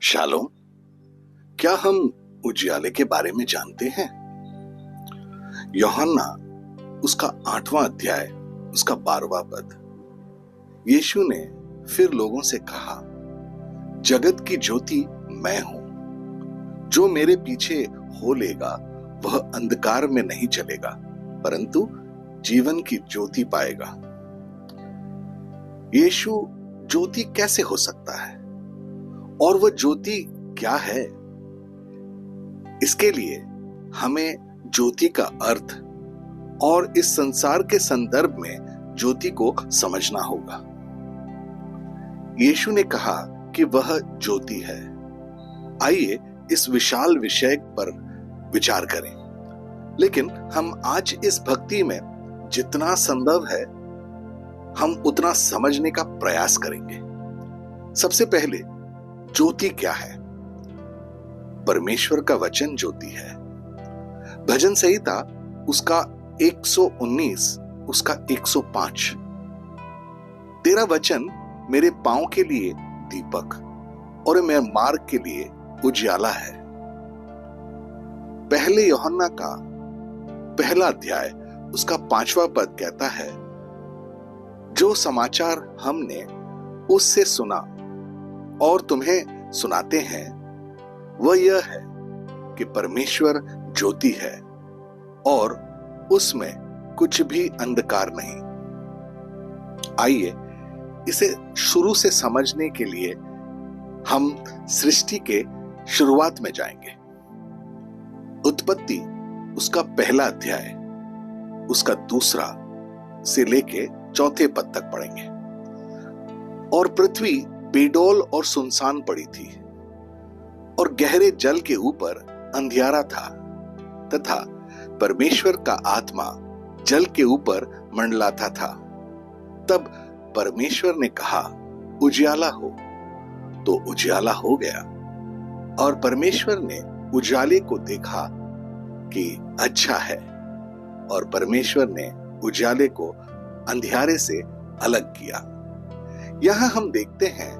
Shalom, क्या हम उजियाले के बारे में जानते हैं? यूहन्ना उसका 8वां अध्याय उसका 12वां पद। यीशु ने फिर लोगों से कहा, जगत की ज्योति मैं हूं। जो मेरे पीछे हो लेगा वह अंधकार में नहीं चलेगा परंतु जीवन की ज्योति पाएगा। यीशु ज्योति कैसे हो सकता है और वह ज्योति क्या है? इसके लिए हमें ज्योति का अर्थ और इस संसार के संदर्भ में ज्योति को समझना होगा। यीशु ने कहा कि वह ज्योति है। आइए इस विशाल विषय पर विचार करें, लेकिन हम आज इस भक्ति में जितना संभव है हम उतना समझने का प्रयास करेंगे। सबसे पहले ज्योति क्या है? परमेश्वर का वचन ज्योति है। भजन संहिता उसका 119 उसका 105। तेरा वचन मेरे पांव के लिए दीपक और मेरे मार्ग के लिए उजियाला है। पहले यूहन्ना का पहला अध्याय उसका 5वां पद कहता है, जो समाचार हमने उससे सुना और तुम्हें सुनाते हैं वह यह है कि परमेश्वर ज्योति है और उसमें कुछ भी अंधकार नहीं। आइए इसे शुरू से समझने के लिए हम सृष्टि के शुरुआत में जाएंगे। उत्पत्ति उसका पहला अध्याय उसका 2 से लेके 4 पद तक पढ़ेंगे। और पृथ्वी बेडौल और सुनसान पड़ी थी और गहरे जल के ऊपर अंधियारा था तथा परमेश्वर का आत्मा जल के ऊपर मंडलाता था। तब परमेश्वर ने कहा, उजियाला हो, तो उजियाला हो गया। और परमेश्वर ने उजाले को देखा कि अच्छा है, और परमेश्वर ने उजाले को अंधियारे से अलग किया। यहां हम देखते हैं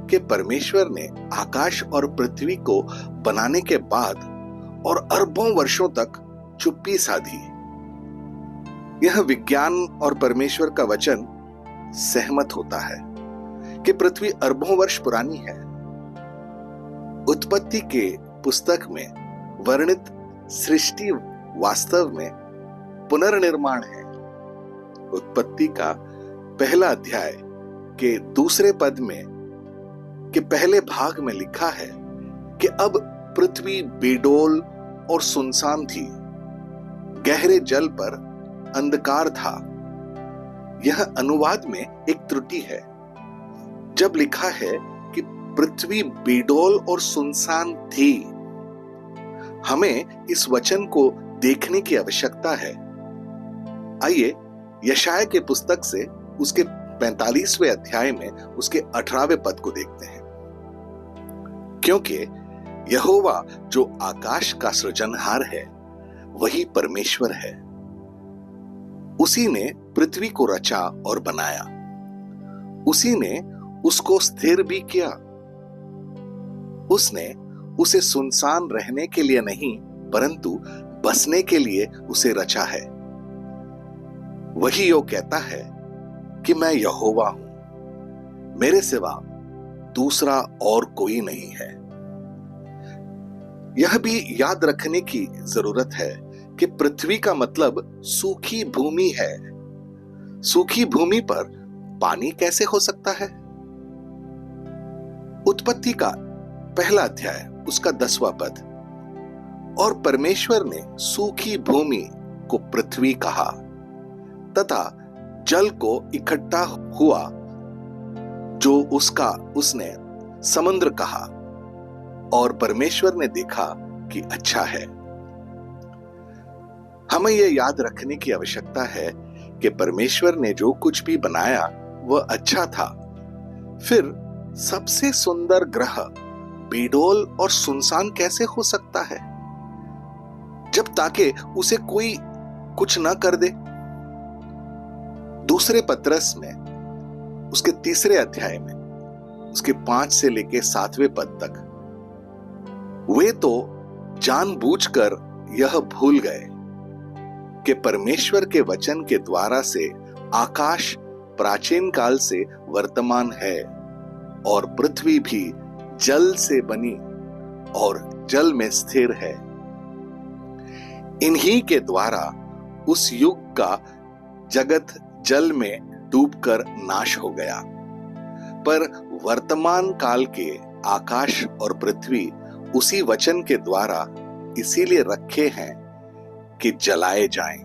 कि परमेश्वर ने आकाश और पृथ्वी को बनाने के बाद और अरबों वर्षों तक चुप्पी साधी। यह विज्ञान और परमेश्वर का वचन सहमत होता है कि पृथ्वी अरबों वर्ष पुरानी है। उत्पत्ति के पुस्तक में वर्णित सृष्टि वास्तव में पुनर्निर्माण है। उत्पत्ति का पहला अध्याय के 2 पद में के पहले भाग में लिखा है कि अब पृथ्वी बेडौल और सुनसान थी, गहरे जल पर अंधकार था। यह अनुवाद में एक त्रुटि है। जब लिखा है कि पृथ्वी बेडौल और सुनसान थी, हमें इस वचन को देखने की आवश्यकता है। आइए यशायाह के पुस्तक से उसके 45वें अध्याय में उसके 18वें पद को देखते हैं। क्योंकि यहोवा जो आकाश का सृजनहार है वही परमेश्वर है। उसी ने पृथ्वी को रचा और बनाया। उसी ने उसको स्थिर भी किया। उसने उसे सुनसान रहने के लिए नहीं परंतु बसने के लिए उसे रचा है। वही यो कहता है कि मैं यहोवा हूं, मेरे सिवा दूसरा और कोई नहीं है। यह भी याद रखने की जरूरत है कि पृथ्वी का मतलब सूखी भूमि है। सूखी भूमि पर पानी कैसे हो सकता है? उत्पत्ति का पहला अध्याय उसका 10वां पद। और परमेश्वर ने सूखी भूमि को पृथ्वी कहा तथा जल को इकट्ठा हुआ जो उसने समुद्र कहा। और परमेश्वर ने देखा कि अच्छा है। हमें यह याद रखने की आवश्यकता है कि परमेश्वर ने जो कुछ भी बनाया वह अच्छा था। फिर सबसे सुंदर ग्रह बेडौल और सुनसान कैसे हो सकता है जब ताकि उसे कोई कुछ ना कर दे? 2 पतरस में उसके 3 अध्याय में उसके 5 से लेके 7वें पद तक वे तो जानबूझकर यह भूल गए कि परमेश्वर के वचन के द्वारा से आकाश प्राचीन काल से वर्तमान है और पृथ्वी भी जल से बनी और जल में स्थिर है। इन्हीं के द्वारा उस युग का जगत जल में डूबकर नाश हो गया, पर वर्तमान काल के आकाश और पृथ्वी उसी वचन के द्वारा इसीलिए रखे हैं कि जलाए जाएं,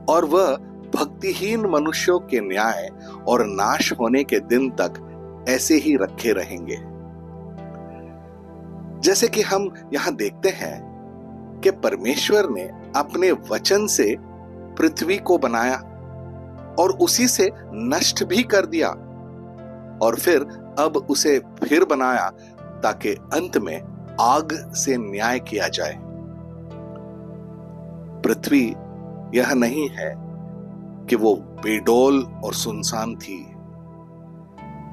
और वह भक्तिहीन मनुष्यों के न्याय और नाश होने के दिन तक ऐसे ही रखे रहेंगे। जैसे कि हम यहां देखते हैं कि परमेश्वर ने अपने वचन से पृथ्वी को बनाया और उसी से नष्ट भी कर दिया, और फिर अब उसे फिर बनाया ताकि अंत में आग से न्याय किया जाए। पृथ्वी यह नहीं है कि वो बेडौल और सुनसान थी,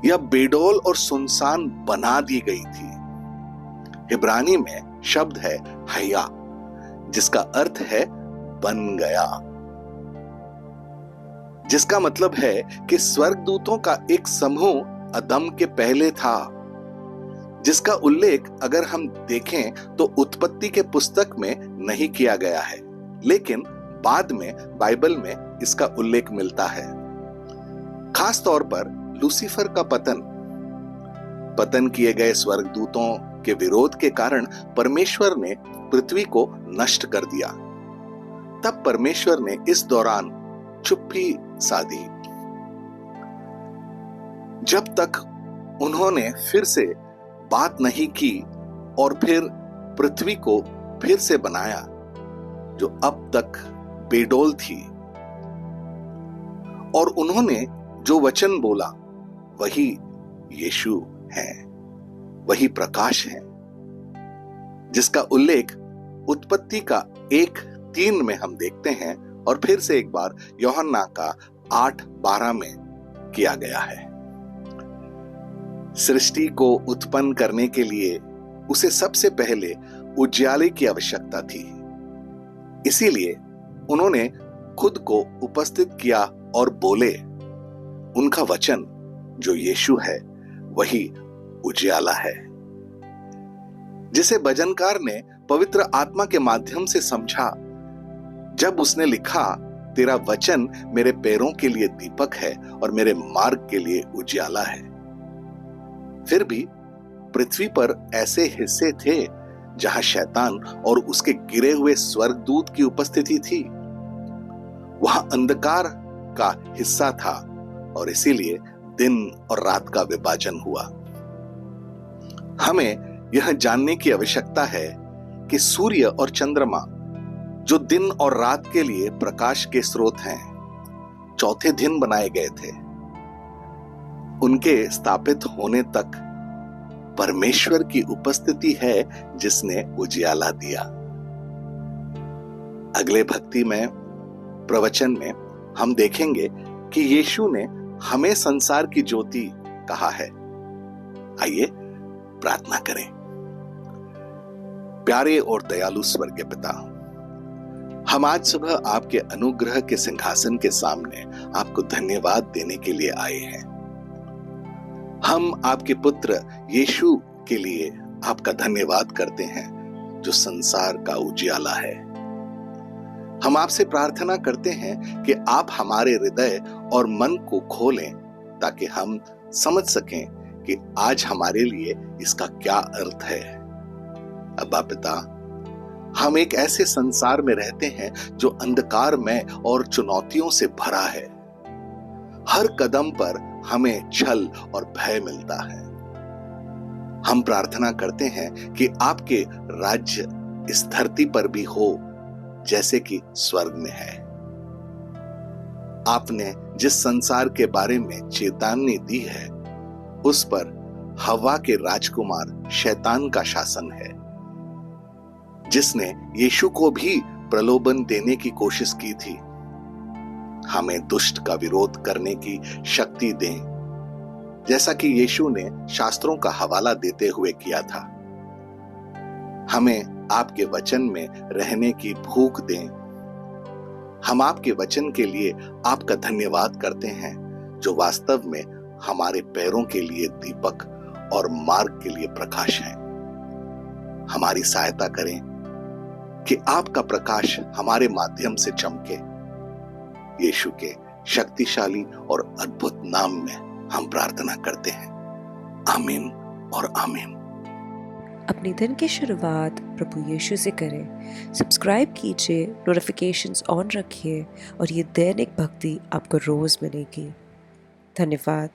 यह बेडौल और सुनसान बना दी गई थी। इब्रानी में शब्द है हया, जिसका अर्थ है बन गया, जिसका मतलब है कि स्वर्गदूतों का एक समूह अदम के पहले था, जिसका उल्लेख अगर हम देखें तो उत्पत्ति के पुस्तक में नहीं किया गया है, लेकिन बाद में बाइबल में इसका उल्लेख मिलता है। खास तौर पर लूसीफर का पतन किए गए स्वर्गदूतों के विरोध के कारण परमेश्वर ने पृथ्वी को नष्ट कर दिया। तब परमेश्वर ने इस दौरान चुप्पी साधी, जब तक उन्होंने फिर से बात नहीं की, और फिर पृथ्वी को फिर से बनाया जो अब तक बेडौल थी। और उन्होंने जो वचन बोला वही यीशु है, वही प्रकाश है, जिसका उल्लेख उत्पत्ति का 1:3 में हम देखते हैं, और फिर से एक बार यूहन्ना का 8:12 में किया गया है। सृष्टि को उत्पन्न करने के लिए उसे सबसे पहले उजियाले की आवश्यकता थी, इसीलिए उन्होंने खुद को उपस्थित किया और बोले, उनका वचन जो यीशु है वही उजियाला है, जिसे भजनकार ने पवित्र आत्मा के माध्यम से समझा जब उसने लिखा, तेरा वचन मेरे पैरों के लिए दीपक है और मेरे मार्ग के लिए उजियाला है। फिर भी पृथ्वी पर ऐसे हिस्से थे जहां शैतान और उसके गिरे हुए स्वर्गदूत की उपस्थिति थी। वहां अंधकार का हिस्सा था और इसीलिए दिन और रात का विभाजन हुआ। हमें यह जानने की आवश्यकता है कि सूर्य और चंद्रमा, जो दिन और रात के लिए प्रकाश के स्रोत हैं, चौथे दिन बनाए गए थे। उनके स्थापित होने तक परमेश्वर की उपस्थिति है जिसने उजियाला दिया। अगले भक्ति में प्रवचन में हम देखेंगे कि यीशु ने हमें संसार की ज्योति कहा है। आइए प्रार्थना करें। प्यारे और दयालु स्वर्गीय पिता, हम आज सुबह आपके अनुग्रह के सिंहासन के सामने आपको धन्यवाद देने के लिए आए हैं। हम आपके पुत्र यीशु के लिए आपका धन्यवाद करते हैं जो संसार का उजियाला है। हम आपसे प्रार्थना करते हैं कि आप हमारे हृदय और मन को खोलें ताकि हम समझ सकें कि आज हमारे लिए इसका क्या अर्थ है। अब्बा पिता, हम एक ऐसे संसार में रहते हैं जो अंधकार में और चुनौतियों से भरा है। हर कदम पर हमें छल और भय मिलता है। हम प्रार्थना करते हैं कि आपके राज्य इस धरती पर भी हो जैसे कि स्वर्ग में है। आपने जिस संसार के बारे में चेतावनी दी है उस पर हवा के राजकुमार शैतान का शासन है, जिसने यीशु को भी प्रलोभन देने की कोशिश की थी। हमें दुष्ट का विरोध करने की शक्ति दें, जैसा कि यीशु ने शास्त्रों का हवाला देते हुए किया था। हमें आपके वचन में रहने की भूख दें। हम आपके वचन के लिए आपका धन्यवाद करते हैं, जो वास्तव में हमारे पैरों के लिए दीपक और मार्ग के लिए प्रकाश है। हमारी सहायता करें कि आपका प्रकाश हमारे माध्यम से चमके। यीशु के शक्तिशाली और अद्भुत नाम में हम प्रार्थना करते हैं। आमीन और आमीन। अपने दिन की शुरुआत प्रभु यीशु से करें। सब्सक्राइब कीजिए, नोटिफिकेशंस ऑन रखिए और ये दैनिक भक्ति आपको रोज मिलेगी। धन्यवाद।